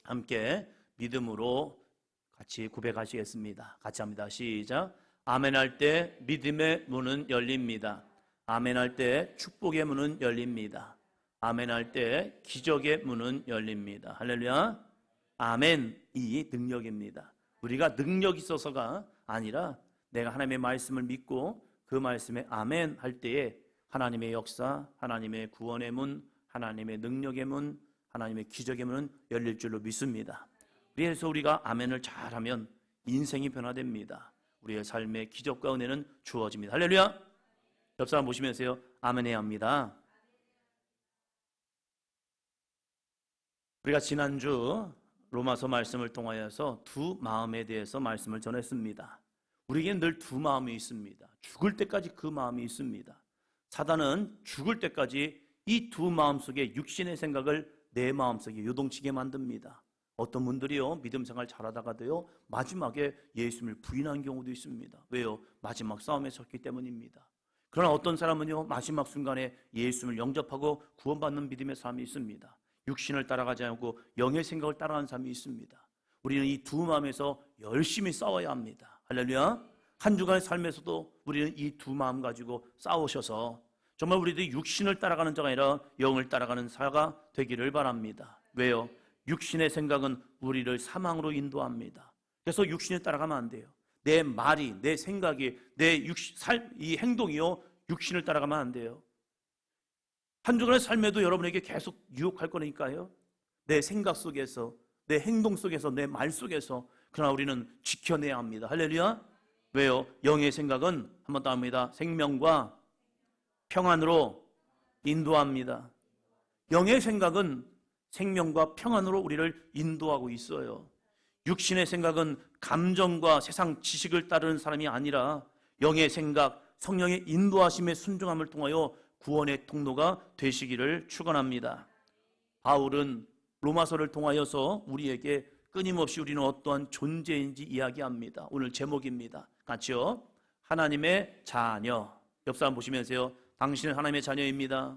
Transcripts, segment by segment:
함께 믿음으로 같이 고백하시겠습니다. 같이 합니다. 시작. 아멘 할 때 믿음의 문은 열립니다. 아멘 할 때 축복의 문은 열립니다. 아멘 할 때 기적의 문은 열립니다. 할렐루야. 아멘이 능력입니다. 우리가 능력이 있어서가 아니라 내가 하나님의 말씀을 믿고 그 말씀에 아멘 할 때에 하나님의 역사, 하나님의 구원의 문, 하나님의 능력의 문, 하나님의 기적의 문은 열릴 줄로 믿습니다. 그래서 우리가 아멘을 잘하면 인생이 변화됩니다. 우리의 삶의 기적과 은혜는 주어집니다. 할렐루야. 옆 사람 보시면서요, 아멘 해야 합니다. 우리가 지난주 로마서 말씀을 통하여서 두 마음에 대해서 말씀을 전했습니다. 우리에게는 늘 두 마음이 있습니다. 죽을 때까지 그 마음이 있습니다. 사단은 죽을 때까지 이 두 마음 속에 육신의 생각을 내 마음 속에 요동치게 만듭니다. 어떤 분들이요, 믿음 생활 잘하다가도요, 마지막에 예수님을 부인한 경우도 있습니다. 왜요? 마지막 싸움에 섰기 때문입니다. 그러나 어떤 사람은요, 마지막 순간에 예수님을 영접하고 구원받는 믿음의 삶이 있습니다. 육신을 따라가지 않고 영의 생각을 따라가는 삶이 있습니다. 우리는 이 두 마음에서 열심히 싸워야 합니다. 할렐루야. 한 주간의 삶에서도 우리는 이 두 마음 가지고 싸우셔서 정말 우리들이 육신을 따라가는 자가 아니라 영을 따라가는 자가 되기를 바랍니다. 왜요? 육신의 생각은 우리를 사망으로 인도합니다. 그래서 육신을 따라가면 안 돼요. 내 말이, 내 생각이, 이 행동이요, 육신을 따라가면 안 돼요. 한 주간의 삶에도 여러분에게 계속 유혹할 거니까요. 내 생각 속에서, 내 행동 속에서, 내 말 속에서. 그러나 우리는 지켜내야 합니다. 할렐루야. 왜요? 영의 생각은 한 번 더 합니다. 생명과 평안으로 인도합니다. 영의 생각은 생명과 평안으로 우리를 인도하고 있어요. 육신의 생각은 감정과 세상 지식을 따르는 사람이 아니라 영의 생각, 성령의 인도하심에 순종함을 통하여 구원의 통로가 되시기를 축원합니다. 바울은 로마서를 통하여서 우리에게 끊임없이 우리는 어떠한 존재인지 이야기합니다. 오늘 제목입니다. 같이요. 하나님의 자녀. 옆 사람 보시면서요. 당신은 하나님의 자녀입니다.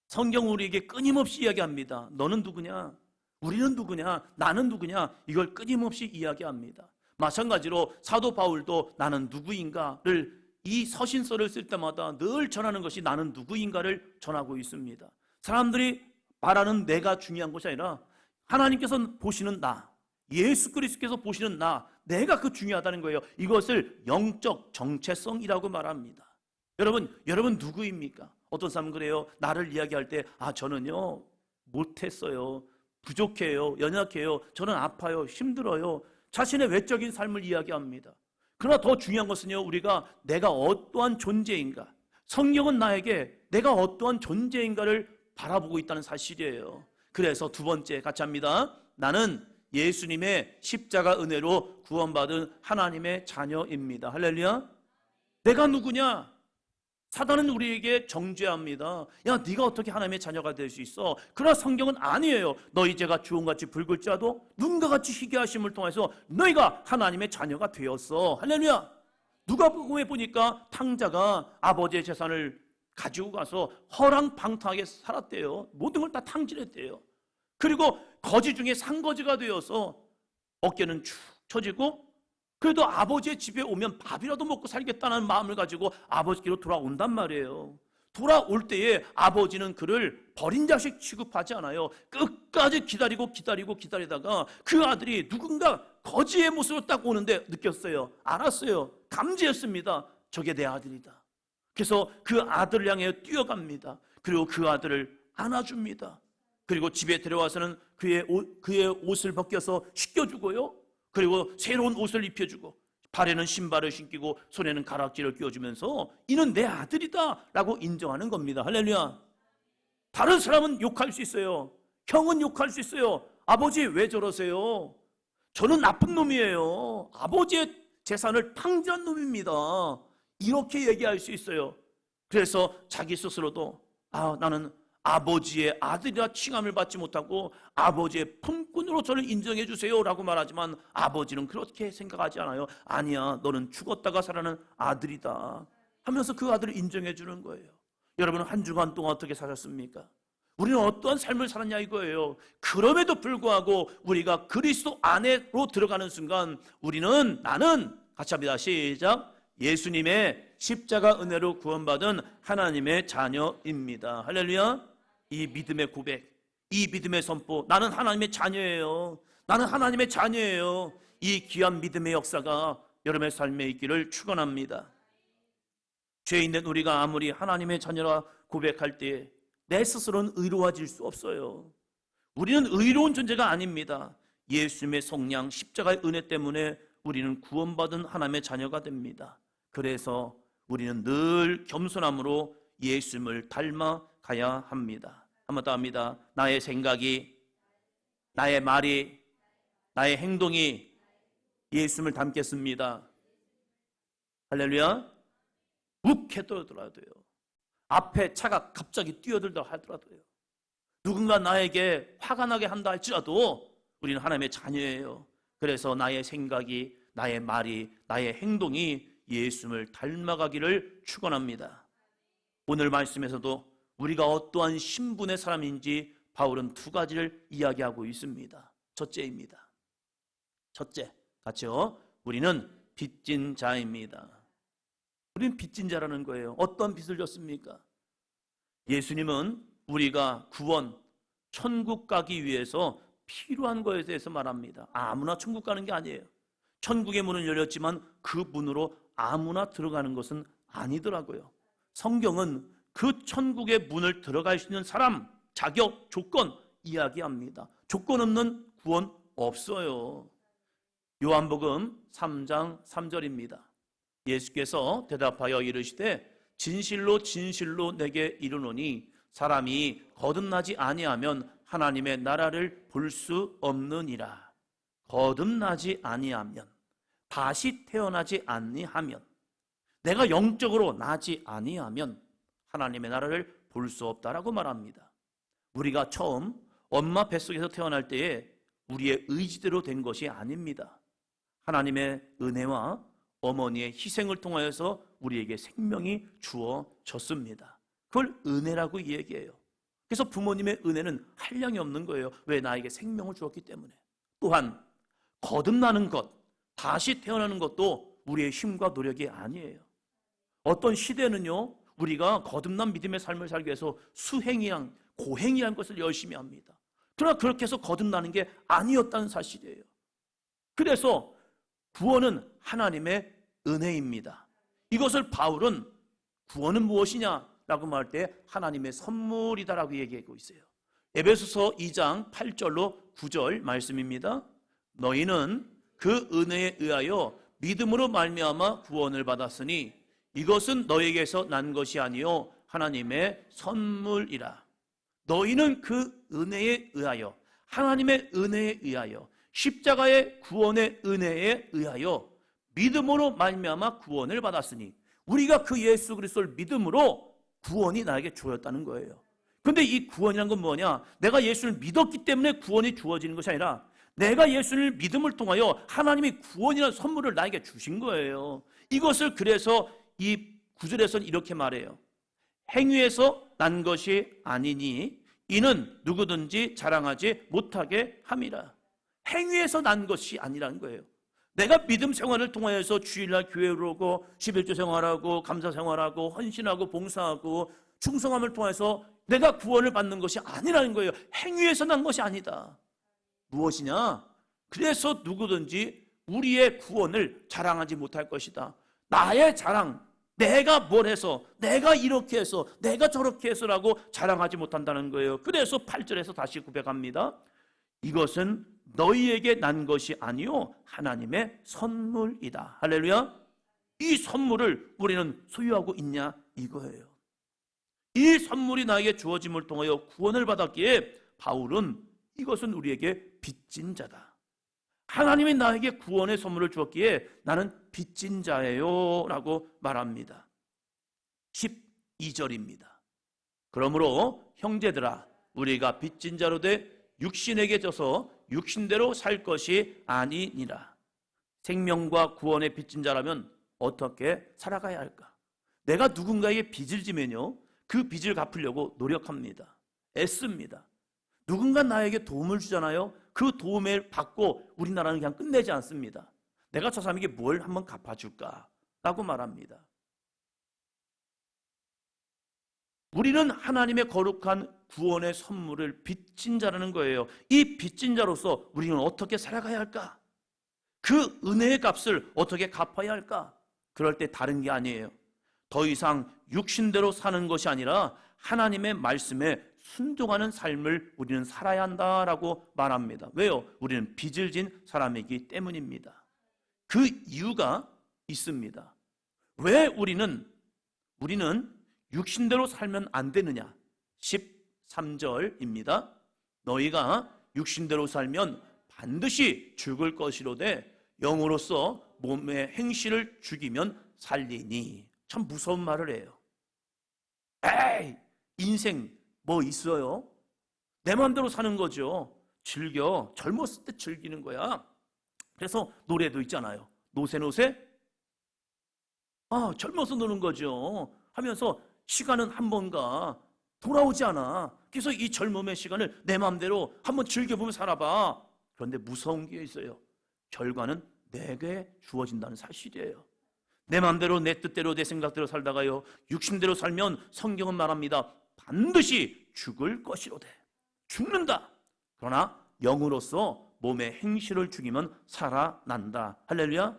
성경 우리에게 끊임없이 이야기합니다. 너는 누구냐? 우리는 누구냐? 나는 누구냐? 이걸 끊임없이 이야기합니다. 마찬가지로 사도 바울도 나는 누구인가를 이 서신서를 쓸 때마다 늘 전하는 것이 나는 누구인가를 전하고 있습니다. 사람들이 말하는 내가 중요한 것이 아니라 하나님께서 보시는 나, 예수 그리스도께서 보시는 나, 내가 그 중요하다는 거예요. 이것을 영적 정체성이라고 말합니다. 여러분 누구입니까? 어떤 사람은 그래요. 나를 이야기할 때 저는요 못했어요, 부족해요, 연약해요, 저는 아파요, 힘들어요. 자신의 외적인 삶을 이야기합니다. 그러나 더 중요한 것은요, 우리가 내가 어떠한 존재인가, 성경은 나에게 내가 어떠한 존재인가를 바라보고 있다는 사실이에요. 그래서 두 번째 같이 합니다. 나는 예수님의 십자가 은혜로 구원받은 하나님의 자녀입니다. 할렐루야. 내가 누구냐? 사단은 우리에게 정죄합니다. 야, 네가 어떻게 하나님의 자녀가 될 수 있어? 그러나 성경은 아니에요. 너희 죄가 주홍같이 붉을지라도 눈과 같이 희게 하심을 통해서 너희가 하나님의 자녀가 되었어. 할렐루야. 누가복음에 보니까 탕자가 아버지의 재산을 가지고 가서 허랑방탕하게 살았대요. 모든 걸 다 탕진했대요. 그리고 거지 중에 상거지가 되어서 어깨는 축 처지고 그래도 아버지의 집에 오면 밥이라도 먹고 살겠다는 마음을 가지고 아버지께로 돌아온단 말이에요. 돌아올 때에 아버지는 그를 버린 자식 취급하지 않아요. 끝까지 기다리다가 그 아들이 누군가 거지의 모습으로 딱 오는데 느꼈어요. 알았어요. 감지했습니다. 저게 내 아들이다. 그래서 그 아들을 향해 뛰어갑니다. 그리고 그 아들을 안아줍니다. 그리고 집에 데려와서는 그의 옷을 벗겨서 씻겨주고요. 그리고 새로운 옷을 입혀주고 발에는 신발을 신기고 손에는 가락지를 끼워주면서 이는 내 아들이다 라고 인정하는 겁니다. 할렐루야. 다른 사람은 욕할 수 있어요. 형은 욕할 수 있어요. 아버지 왜 저러세요? 저는 나쁜 놈이에요. 아버지의 재산을 탕진한 놈입니다. 이렇게 얘기할 수 있어요. 그래서 자기 스스로도 나는 아버지의 아들이라 칭함을 받지 못하고 아버지의 품꾼으로 저를 인정해 주세요 라고 말하지만 아버지는 그렇게 생각하지 않아요. 아니야, 너는 죽었다가 살아난 아들이다 하면서 그 아들을 인정해 주는 거예요. 여러분은 한 주간 동안 어떻게 사셨습니까? 우리는 어떠한 삶을 살았냐 이거예요. 그럼에도 불구하고 우리가 그리스도 안으로 들어가는 순간 나는 같이 합니다. 시작. 예수님의 십자가 은혜로 구원받은 하나님의 자녀입니다. 할렐루야. 이 믿음의 고백, 이 믿음의 선포, 나는 하나님의 자녀예요. 나는 하나님의 자녀예요. 이 귀한 믿음의 역사가 여러분의 삶에 있기를 축원합니다. 죄 있는 우리가 아무리 하나님의 자녀라 고백할 때 내 스스로는 의로워질 수 없어요. 우리는 의로운 존재가 아닙니다. 예수님의 성량, 십자가의 은혜 때문에 우리는 구원받은 하나님의 자녀가 됩니다. 그래서 우리는 늘 겸손함으로 예수님을 닮아가야 합니다. 한 번 더 합니다. 나의 생각이, 나의 말이, 나의 행동이 예수님을 닮겠습니다. 할렐루야. 욱해더라도요, 앞에 차가 갑자기 뛰어들다 하더라도요, 누군가 나에게 화가 나게 한다 할지라도 우리는 하나님의 자녀예요. 그래서 나의 생각이, 나의 말이, 나의 행동이 예수님을 닮아가기를 축원합니다. 오늘 말씀에서도 우리가 어떠한 신분의 사람인지 바울은 두 가지를 이야기하고 있습니다. 첫째입니다. 첫째, 같이요. 우리는 빚진 자입니다. 우리는 빚진 자라는 거예요. 어떤 빚을 졌습니까? 예수님은 우리가 구원, 천국 가기 위해서 필요한 것에 대해서 말합니다. 아무나 천국 가는 게 아니에요. 천국의 문은 열렸지만 그 문으로 아무나 들어가는 것은 아니더라고요. 성경은 그 천국의 문을 들어갈 수 있는 사람, 자격, 조건 이야기합니다. 조건 없는 구원 없어요. 요한복음 3장 3절입니다. 예수께서 대답하여 이르시되 진실로 진실로 내게 이르노니 사람이 거듭나지 아니하면 하나님의 나라를 볼 수 없느니라. 거듭나지 아니하면, 다시 태어나지 아니하면, 내가 영적으로 나지 아니하면 하나님의 나라를 볼 수 없다라고 말합니다. 우리가 처음 엄마 뱃속에서 태어날 때에 우리의 의지대로 된 것이 아닙니다. 하나님의 은혜와 어머니의 희생을 통하여서 우리에게 생명이 주어졌습니다. 그걸 은혜라고 얘기해요. 그래서 부모님의 은혜는 한량이 없는 거예요. 왜? 나에게 생명을 주었기 때문에. 또한 거듭나는 것, 다시 태어나는 것도 우리의 힘과 노력이 아니에요. 어떤 시대는요, 우리가 거듭난 믿음의 삶을 살기 위해서 수행이랑 고행이라는 것을 열심히 합니다. 그러나 그렇게 해서 거듭나는 게 아니었다는 사실이에요. 그래서 구원은 하나님의 은혜입니다. 이것을 바울은 구원은 무엇이냐라고 말할 때 하나님의 선물이다라고 얘기하고 있어요. 에베소서 2장 8절로 9절 말씀입니다. 너희는 그 은혜에 의하여 믿음으로 말미암아 구원을 받았으니 이것은 너희에게서 난 것이 아니요 하나님의 선물이라. 너희는 그 은혜에 의하여, 하나님의 은혜에 의하여, 십자가의 구원의 은혜에 의하여 믿음으로 말미암아 구원을 받았으니, 우리가 그 예수 그리스도를 믿음으로 구원이 나에게 주어졌다는 거예요. 근데 이 구원이란 건 뭐냐? 내가 예수를 믿었기 때문에 구원이 주어지는 것이 아니라 내가 예수를 믿음을 통하여 하나님이 구원이라는 선물을 나에게 주신 거예요. 이것을 그래서 이 구절에서는 이렇게 말해요. 행위에서 난 것이 아니니 이는 누구든지 자랑하지 못하게 함이라. 행위에서 난 것이 아니라는 거예요. 내가 믿음 생활을 통하여서 주일날 교회로 오고 11조 생활하고 감사 생활하고 헌신하고 봉사하고 충성함을 통해서 내가 구원을 받는 것이 아니라는 거예요. 행위에서 난 것이 아니다. 무엇이냐? 그래서 누구든지 우리의 구원을 자랑하지 못할 것이다. 나의 자랑, 내가 뭘 해서, 내가 이렇게 해서, 내가 저렇게 해서라고 자랑하지 못한다는 거예요. 그래서 8절에서 다시 고백합니다. 이것은 너희에게 난 것이 아니요 하나님의 선물이다. 할렐루야. 이 선물을 우리는 소유하고 있냐 이거예요. 이 선물이 나에게 주어짐을 통하여 구원을 받았기에 바울은 이것은 우리에게 빚진 자다. 하나님이 나에게 구원의 선물을 주었기에 나는 빚진 자예요 라고 말합니다. 12절입니다. 그러므로 형제들아 우리가 빚진 자로 돼 육신에게 져서 육신대로 살 것이 아니니라. 생명과 구원의 빚진 자라면 어떻게 살아가야 할까? 내가 누군가에게 빚을 지면요 그 빚을 갚으려고 노력합니다. 애씁니다. 누군가 나에게 도움을 주잖아요. 그 도움을 받고 우리나라는 그냥 끝내지 않습니다. 내가 저 사람에게 뭘 한번 갚아줄까? 라고 말합니다. 우리는 하나님의 거룩한 구원의 선물을 빚진 자라는 거예요. 이 빚진 자로서 우리는 어떻게 살아가야 할까? 그 은혜의 값을 어떻게 갚아야 할까? 그럴 때 다른 게 아니에요. 더 이상 육신대로 사는 것이 아니라 하나님의 말씀에 순종하는 삶을 우리는 살아야 한다라고 말합니다. 왜요? 우리는 빚을 진 사람이기 때문입니다. 그 이유가 있습니다. 왜 우리는 육신대로 살면 안 되느냐? 13절입니다. 너희가 육신대로 살면 반드시 죽을 것이로되 영으로서 몸의 행실을 죽이면 살리니. 참 무서운 말을 해요. 에이, 인생 뭐 있어요? 내 마음대로 사는 거죠. 즐겨. 젊었을 때 즐기는 거야. 그래서 노래도 있잖아요. 노세노세? 젊어서 노는 거죠. 하면서 시간은 한 번 가. 돌아오지 않아. 그래서 이 젊음의 시간을 내 마음대로 한번 즐겨보면 살아봐. 그런데 무서운 게 있어요. 결과는 내게 주어진다는 사실이에요. 내 마음대로 내 뜻대로 내 생각대로 살다가요, 육신대로 살면 성경은 말합니다. 반드시 죽을 것이로되. 죽는다. 그러나 영으로서 몸의 행실을 죽이면 살아난다. 할렐루야.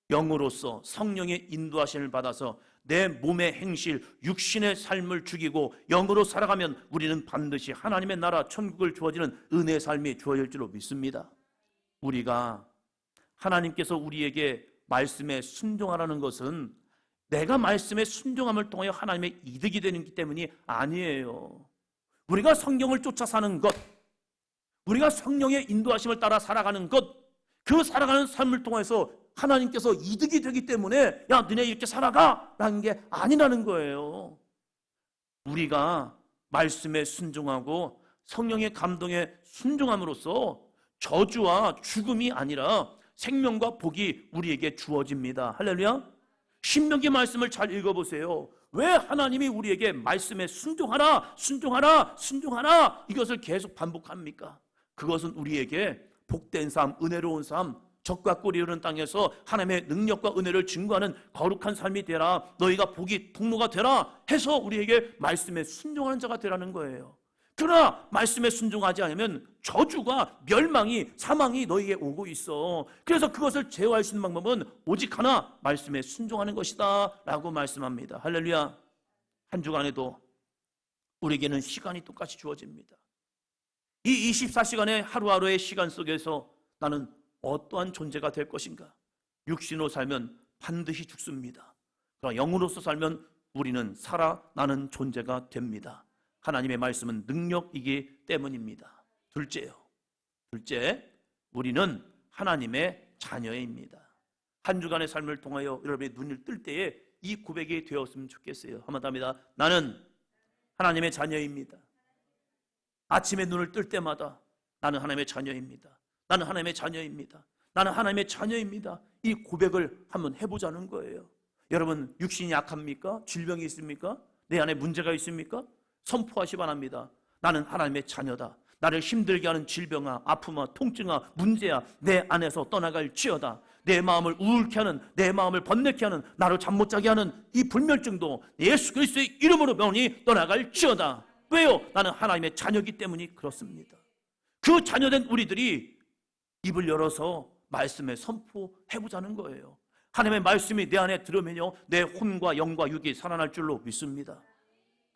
영으로서 성령의 인도하심을 받아서 내 몸의 행실, 육신의 삶을 죽이고 영으로 살아가면 우리는 반드시 하나님의 나라 천국을 주어지는 은혜의 삶이 주어질 줄로 믿습니다. 우리가 하나님께서 우리에게 말씀에 순종하라는 것은 내가 말씀에 순종함을 통하여 하나님의 이득이 되는 때문이 아니에요. 우리가 성경을 쫓아 사는 것, 우리가 성령의 인도하심을 따라 살아가는 것, 그 살아가는 삶을 통해서 하나님께서 이득이 되기 때문에 야, 너네 이렇게 살아가! 라는 게 아니라는 거예요. 우리가 말씀에 순종하고 성령의 감동에 순종함으로써 저주와 죽음이 아니라 생명과 복이 우리에게 주어집니다. 할렐루야. 신명기 말씀을 잘 읽어보세요. 왜 하나님이 우리에게 말씀에 순종하라, 순종하라, 순종하라 이것을 계속 반복합니까? 그것은 우리에게 복된 삶, 은혜로운 삶, 적과 꿀이 흐르는 땅에서 하나님의 능력과 은혜를 증거하는 거룩한 삶이 되라, 너희가 복이 통로가 되라 해서 우리에게 말씀에 순종하는 자가 되라는 거예요. 그러나 말씀에 순종하지 않으면 저주가, 멸망이, 사망이 너희에게 오고 있어. 그래서 그것을 제어할 수 있는 방법은 오직 하나, 말씀에 순종하는 것이다 라고 말씀합니다. 할렐루야. 한 주간에도 우리에게는 시간이 똑같이 주어집니다. 이 24시간의 하루하루의 시간 속에서 나는 어떠한 존재가 될 것인가? 육신으로 살면 반드시 죽습니다. 그러나 영으로서 살면 우리는 살아나는 존재가 됩니다. 하나님의 말씀은 능력이기 때문입니다. 둘째, 우리는 하나님의 자녀입니다. 한 주간의 삶을 통하여 여러분의 눈을 뜰 때에 이 고백이 되었으면 좋겠어요. 한번 합니다. 나는 하나님의 자녀입니다. 아침에 눈을 뜰 때마다 나는 하나님의 자녀입니다. 나는 하나님의 자녀입니다. 나는 하나님의 자녀입니다. 이 고백을 한번 해보자는 거예요. 여러분, 육신이 약합니까? 질병이 있습니까? 내 안에 문제가 있습니까? 선포하시 바랍니다. 나는 하나님의 자녀다. 나를 힘들게 하는 질병아, 아픔아, 통증아, 문제야 내 안에서 떠나갈지어다. 내 마음을 우울케 하는, 내 마음을 번뇌케 하는, 나를 잠 못 자게 하는 이 불멸증도 예수 그리스도의 이름으로 명하니 떠나갈지어다. 왜요? 나는 하나님의 자녀이기 때문이 그렇습니다. 그 자녀된 우리들이 입을 열어서 말씀에 선포해보자는 거예요. 하나님의 말씀이 내 안에 들으면요, 내 혼과 영과 육이 살아날 줄로 믿습니다.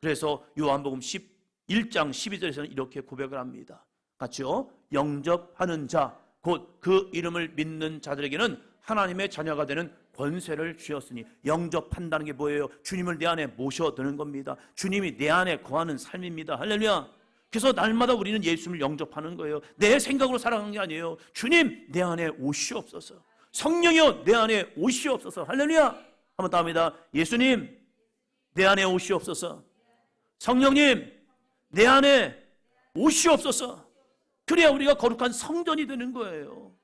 그래서 요한복음 11장 12절에서는 이렇게 고백을 합니다. 같이요. 영접하는 자, 곧 그 이름을 믿는 자들에게는 하나님의 자녀가 되는 권세를 주었으니. 영접한다는 게 뭐예요? 주님을 내 안에 모셔드는 겁니다. 주님이 내 안에 거하는 삶입니다. 할렐루야. 그래서 날마다 우리는 예수님을 영접하는 거예요. 내 생각으로 살아가는 게 아니에요. 주님 내 안에 오시옵소서. 성령이여 내 안에 오시옵소서. 할렐루야. 한번 더 합니다. 예수님 내 안에 오시옵소서. 성령님 내 안에 오시옵소서. 그래야 우리가 거룩한 성전이 되는 거예요.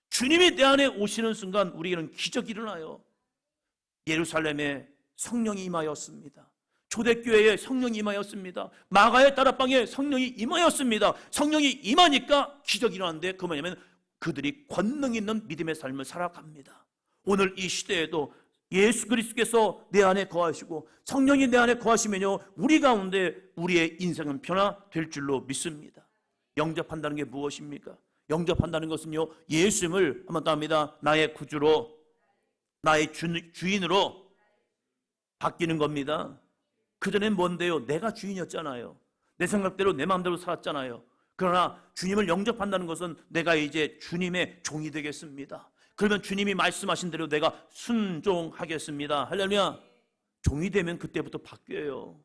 주님이 내 안에 오시는 순간 우리에게는 기적이 일어나요. 예루살렘에 성령이 임하였습니다. 초대교회에 성령이 임하였습니다. 마가의 다락방에 성령이 임하였습니다. 성령이 임하니까 기적이 일어나는데 그 뭐냐면 그들이 권능 있는 믿음의 삶을 살아갑니다. 오늘 이 시대에도 예수 그리스도께서 내 안에 거하시고 성령이 내 안에 거하시면요, 우리 가운데 우리의 인생은 변화될 줄로 믿습니다. 영접한다는 게 무엇입니까? 영접한다는 것은요, 예수님을 한번 더 합니다. 나의 구주로, 나의 주인으로 바뀌는 겁니다. 그전엔 뭔데요? 내가 주인이었잖아요. 내 생각대로 내 마음대로 살았잖아요. 그러나 주님을 영접한다는 것은 내가 이제 주님의 종이 되겠습니다. 그러면 주님이 말씀하신 대로 내가 순종하겠습니다. 할렐루야. 종이 되면 그때부터 바뀌어요.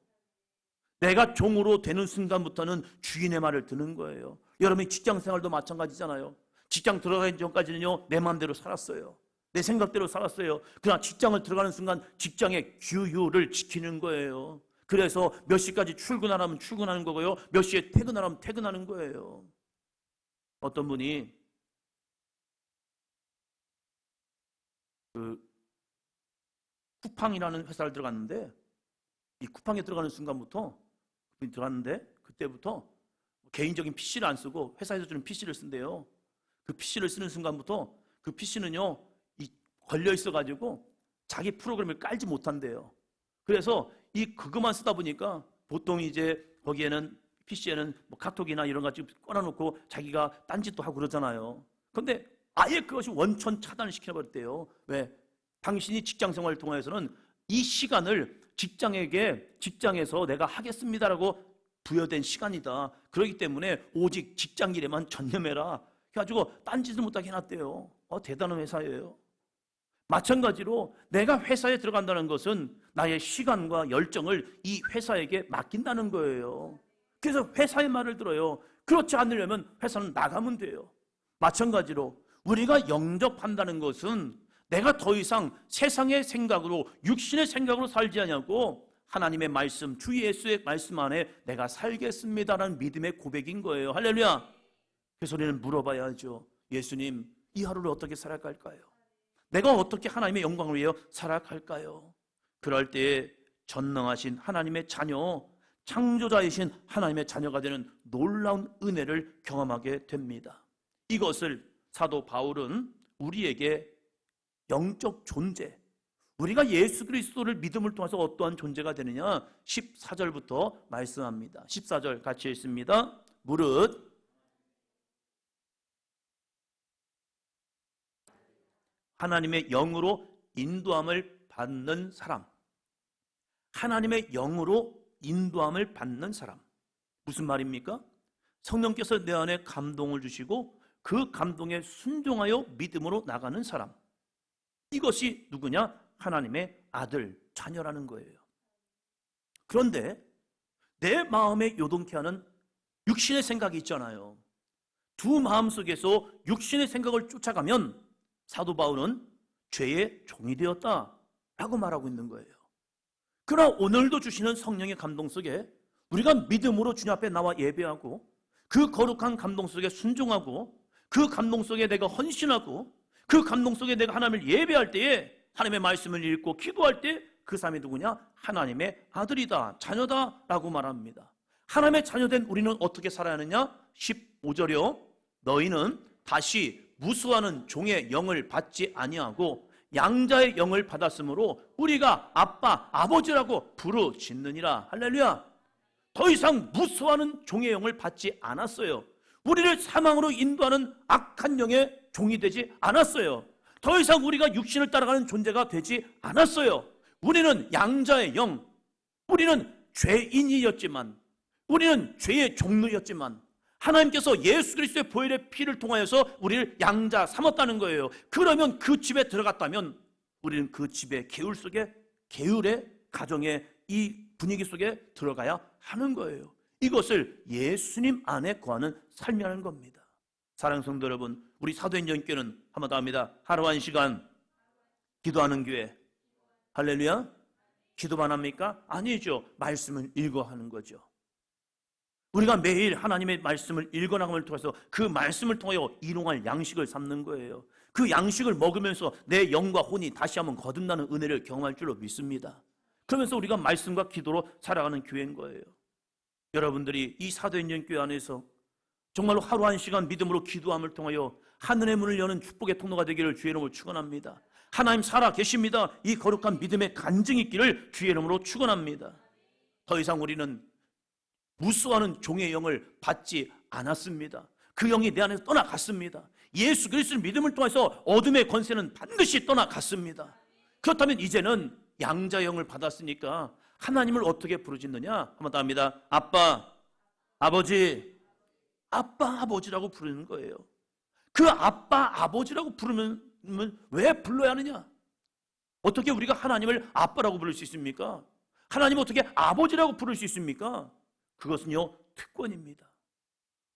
내가 종으로 되는 순간부터는 주인의 말을 듣는 거예요. 여러분이 직장 생활도 마찬가지잖아요. 직장 들어가기 전까지는요, 내 마음대로 살았어요. 내 생각대로 살았어요. 그러나 직장을 들어가는 순간 직장의 규율을 지키는 거예요. 그래서 몇 시까지 출근하라면 출근하는 거고요, 몇 시에 퇴근하라면 퇴근하는 거예요. 어떤 분이 쿠팡이라는 회사를 들어갔는데, 이 쿠팡에 들어가는 순간부터 그때부터 개인적인 PC를 안 쓰고 회사에서 주는 PC를 쓴대요. 그 PC를 쓰는 순간부터 그 PC는요, 걸려 있어가지고 자기 프로그램을 깔지 못한대요. 그래서 그거만 쓰다 보니까 보통 이제 거기에는 PC에는 뭐 카톡이나 이런 거 꺼놔놓고 자기가 딴짓도 하고 그러잖아요. 그런데 아예 그것이 원천 차단을 시켜버렸대요. 왜? 당신이 직장 생활을 통해서는 이 시간을 직장에서 내가 하겠습니다라고 부여된 시간이다. 그렇기 때문에 오직 직장 일에만 전념해라. 그래가지고 딴짓을 못하게 해놨대요. 대단한 회사예요. 마찬가지로 내가 회사에 들어간다는 것은 나의 시간과 열정을 이 회사에게 맡긴다는 거예요. 그래서 회사의 말을 들어요. 그렇지 않으려면 회사는 나가면 돼요. 마찬가지로 우리가 영접한다는 것은 내가 더 이상 세상의 생각으로, 육신의 생각으로 살지 않냐고, 하나님의 말씀, 주 예수의 말씀 안에 내가 살겠습니다라는 믿음의 고백인 거예요. 할렐루야. 그래서 우리는 물어봐야죠. 예수님, 이 하루를 어떻게 살아갈까요? 내가 어떻게 하나님의 영광을 위해 살아갈까요? 그럴 때에 전능하신 하나님의 자녀, 창조자이신 하나님의 자녀가 되는 놀라운 은혜를 경험하게 됩니다. 이것을 사도 바울은 우리에게 영적 존재, 우리가 예수 그리스도를 믿음을 통해서 어떠한 존재가 되느냐 14절부터 말씀합니다. 14절 같이 읽습니다. 무릇 하나님의 영으로 인도함을 받는 사람, 하나님의 영으로 인도함을 받는 사람. 무슨 말입니까? 성령께서 내 안에 감동을 주시고 그 감동에 순종하여 믿음으로 나가는 사람, 이것이 누구냐? 하나님의 아들, 자녀라는 거예요. 그런데 내 마음에 요동케 하는 육신의 생각이 있잖아요. 두 마음 속에서 육신의 생각을 쫓아가면 사도 바울은 죄의 종이 되었다라고 말하고 있는 거예요. 그러나 오늘도 주시는 성령의 감동 속에 우리가 믿음으로 주님 앞에 나와 예배하고 그 거룩한 감동 속에 순종하고 그 감동 속에 내가 헌신하고 그 감동 속에 내가 하나님을 예배할 때에 하나님의 말씀을 읽고 기도할 때 그 사람이 누구냐? 하나님의 아들이다, 자녀다 라고 말합니다. 하나님의 자녀된 우리는 어떻게 살아야 하느냐? 15절이요. 너희는 다시 무수하는 종의 영을 받지 아니하고 양자의 영을 받았으므로 우리가 아빠, 아버지라고 부르짖느니라. 할렐루야. 더 이상 무수하는 종의 영을 받지 않았어요. 우리를 사망으로 인도하는 악한 영의 종이 되지 않았어요. 더 이상 우리가 육신을 따라가는 존재가 되지 않았어요. 우리는 양자의 영, 우리는 죄인이었지만, 우리는 죄의 종류였지만 하나님께서 예수 그리스도의 보혈의 피를 통하여서 우리를 양자 삼았다는 거예요. 그러면 그 집에 들어갔다면 우리는 그 집의 계율 속에, 계율의 가정의 이 분위기 속에 들어가야 하는 거예요. 이것을 예수님 안에 거하는 삶이라는 겁니다. 사랑하는 성도 여러분, 우리 사도행전교회는 한번 더 합니다. 하루 한 시간 기도하는 교회. 할렐루야. 기도만 합니까? 아니죠. 말씀을 읽어 하는 거죠. 우리가 매일 하나님의 말씀을 읽어나감을 통해서 그 말씀을 통하여 일용할 양식을 삼는 거예요. 그 양식을 먹으면서 내 영과 혼이 다시 한번 거듭나는 은혜를 경험할 줄로 믿습니다. 그러면서 우리가 말씀과 기도로 살아가는 교회인 거예요. 여러분들이 이 사도행전 교회 안에서 정말로 하루 한 시간 믿음으로 기도함을 통하여 하늘의 문을 여는 축복의 통로가 되기를 주의 이름으로 축원합니다. 하나님 살아 계십니다. 이 거룩한 믿음의 간증이 있기를 주의 이름으로 축원합니다. 더 이상 우리는 무수하는 종의 영을 받지 않았습니다. 그 영이 내 안에서 떠나갔습니다. 예수 그리스도를 믿음을 통해서 어둠의 권세는 반드시 떠나갔습니다. 그렇다면 이제는 양자의 영을 받았으니까 하나님을 어떻게 부르짖느냐? 한번 더 합니다. 아빠, 아버지, 아빠, 아버지라고 부르는 거예요. 그 아빠, 아버지라고 부르면 왜 불러야 하느냐? 어떻게 우리가 하나님을 아빠라고 부를 수 있습니까? 하나님 어떻게 아버지라고 부를 수 있습니까? 그것은요, 특권입니다.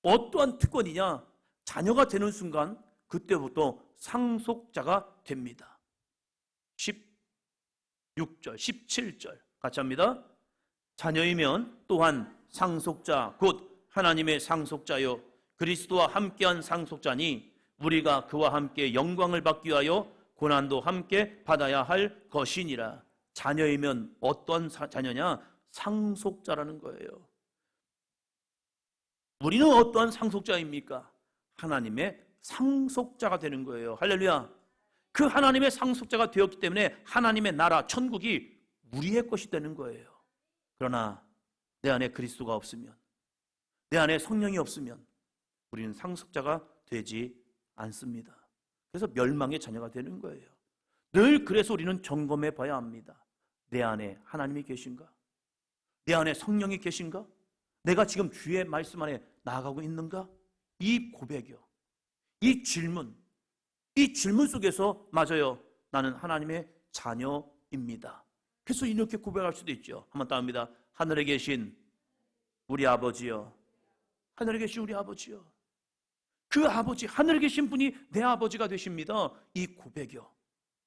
어떠한 특권이냐? 자녀가 되는 순간 그때부터 상속자가 됩니다. 16절, 17절 같이 합니다. 자녀이면 또한 상속자 곧 하나님의 상속자요 그리스도와 함께한 상속자니 우리가 그와 함께 영광을 받기 위하여 고난도 함께 받아야 할 것이니라. 자녀이면 어떤 자녀냐? 상속자라는 거예요. 우리는 어떠한 상속자입니까? 하나님의 상속자가 되는 거예요. 할렐루야. 그 하나님의 상속자가 되었기 때문에 하나님의 나라 천국이 우리의 것이 되는 거예요. 그러나 내 안에 그리스도가 없으면, 내 안에 성령이 없으면 우리는 상속자가 되지 않습니다. 그래서 멸망의 자녀가 되는 거예요. 늘 그래서 우리는 점검해 봐야 합니다. 내 안에 하나님이 계신가? 내 안에 성령이 계신가? 내가 지금 주의 말씀 안에 나아가고 있는가? 이 고백이요, 이 질문 속에서 맞아요, 나는 하나님의 자녀입니다. 그래서 이렇게 고백할 수도 있죠. 한번 따릅니다. 하늘에 계신 우리 아버지요, 하늘에 계신 우리 아버지요. 그 아버지, 하늘에 계신 분이 내 아버지가 되십니다. 이 고백이요.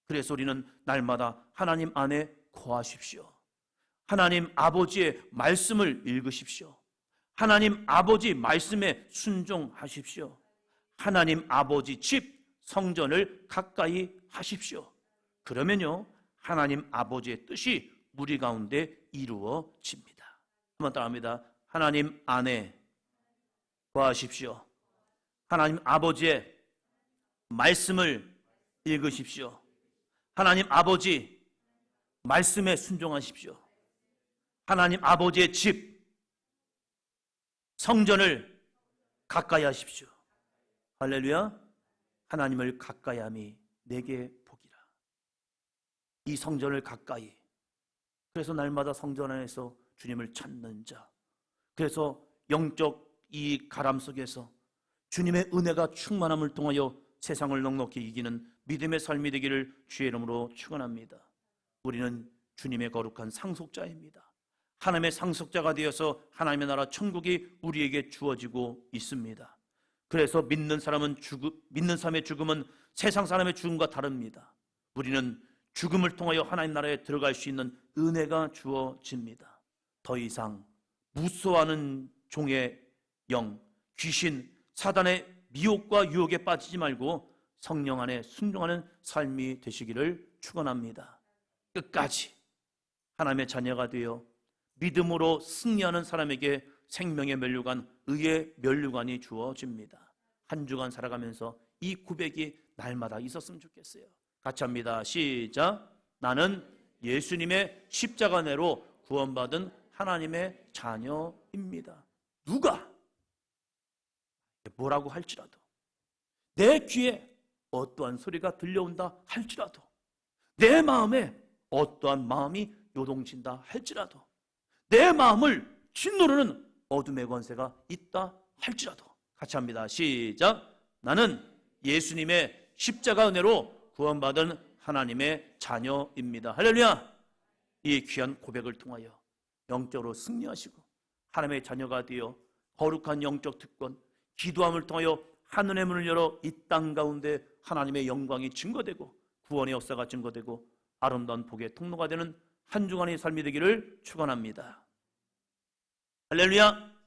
그래서 우리는 날마다 하나님 안에 거하십시오. 하나님 아버지의 말씀을 읽으십시오. 하나님 아버지 말씀에 순종하십시오. 하나님 아버지 집 성전을 가까이 하십시오. 그러면요, 하나님 아버지의 뜻이 우리 가운데 이루어집니다. 한번 따라합니다. 하나님 안에 거하십시오. 하나님 아버지의 말씀을 읽으십시오. 하나님 아버지 말씀에 순종하십시오. 하나님 아버지의 집 성전을 가까이 하십시오. 할렐루야. 하나님을 가까이 함이 내게 복이라. 이 성전을 가까이, 그래서 날마다 성전 안에서 주님을 찾는 자, 그래서 영적 이 가람 속에서 주님의 은혜가 충만함을 통하여 세상을 넉넉히 이기는 믿음의 삶이 되기를 주의 이름으로 축원합니다. 우리는 주님의 거룩한 상속자입니다. 하나님의 상속자가 되어서 하나님의 나라 천국이 우리에게 주어지고 있습니다. 그래서 믿는 사람의 죽음은 세상 사람의 죽음과 다릅니다. 우리는 죽음을 통하여 하나님 나라에 들어갈 수 있는 은혜가 주어집니다. 더 이상 무서워하는 종의 영, 귀신, 사단의 미혹과 유혹에 빠지지 말고 성령 안에 순종하는 삶이 되시기를 축원합니다. 끝까지 하나님의 자녀가 되어 믿음으로 승리하는 사람에게 생명의 면류관, 의의 면류관이 주어집니다. 한 주간 살아가면서 이 고백이 날마다 있었으면 좋겠어요. 같이 합니다. 시작. 나는 예수님의 십자가 내로 구원받은 하나님의 자녀입니다. 누가 뭐라고 할지라도, 내 귀에 어떠한 소리가 들려온다 할지라도, 내 마음에 어떠한 마음이 요동친다 할지라도, 내 마음을 짓누르는 어둠의 권세가 있다 할지라도, 같이 합니다. 시작. 나는 예수님의 십자가 은혜로 구원받은 하나님의 자녀입니다. 할렐루야. 이 귀한 고백을 통하여 영적으로 승리하시고 하나님의 자녀가 되어 거룩한 영적 특권, 기도함을 통하여 하늘의 문을 열어 이 땅 가운데 하나님의 영광이 증거되고 구원의 역사가 증거되고 아름다운 복의 통로가 되는 한 주간의 삶이 되기를 축원합니다. 할렐루야.